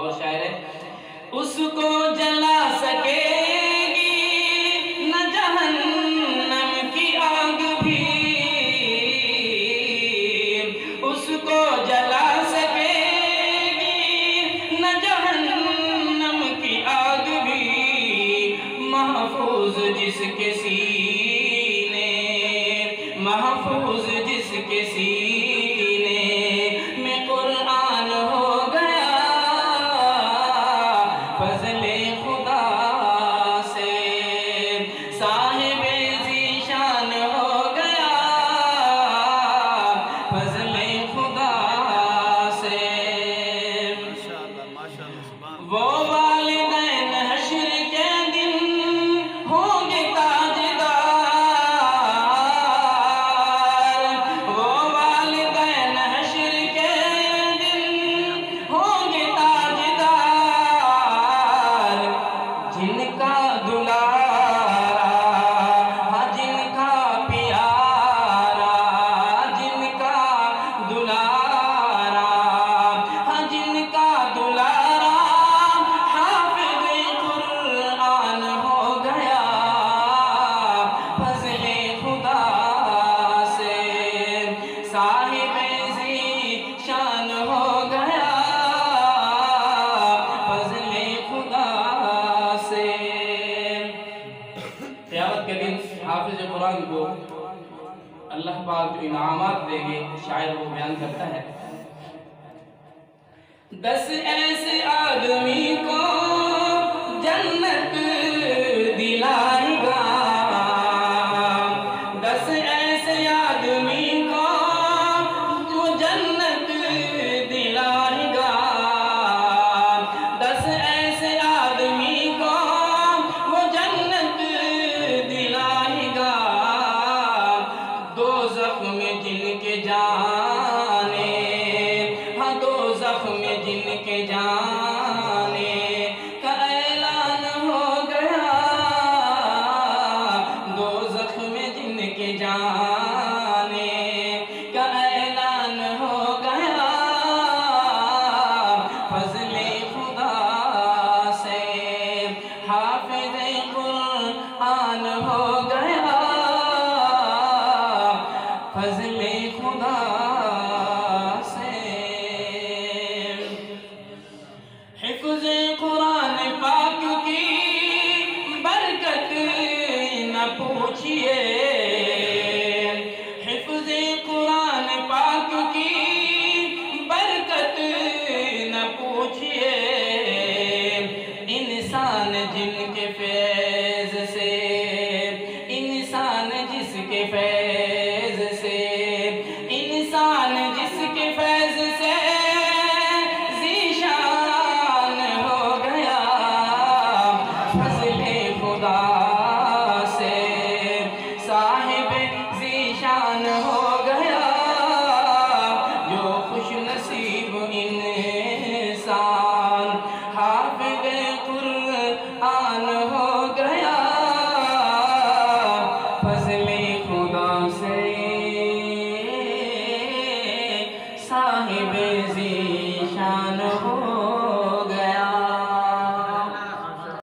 और शायर है, उसको जला सकेगी न जहन्नम की आग भी, उसको जला सकेगी न जहन्नम की आग भी, महफूज जिसके सीने, महफूज जिसके सीने में कुरान हो गया, फज़ले खुदा से साहिबे ज़ीशान हो गया, फज़ले खुदा से। वो वालिदैन हश्र के दिन होंगे ताजदार, वो वालिदैन हश्र के दिन होंगे ताजदार, जिनका दुलारा, हाँ जिनका प्यारा, जिनका दुलारा, हाँ जिनका दुलारा, हाफ़िज़े कुरान हो गया, फज़ले खुदा से साहिबे ज़ीशान हो गया, फज़ले खुदा से। क़यामत के दिन हाफ़िज़ कुरान को अल्लाह पाक जो इनामात देंगे, शायर वो बयान करता है, 10 ऐसे आदमी को जन्नत दिलाएगा, 10 ऐसे आदमी को जो जन्नत दिलाएगा, 10 ऐसे आदमी को वो जन्नत दिलाएगा, दोज़ख में जिनके जाने, हाँ दोज़ख में जिनके जाने का ऐलान हो गया, दोज़ख में जिनके जाने का ऐलान हो गया, फज़ले खुदा से हाफ़िज़े कुरान हो गया, फज़ले खुदा से। हिफ़्ज़े कुरान पाक की बरकत न पूछिए,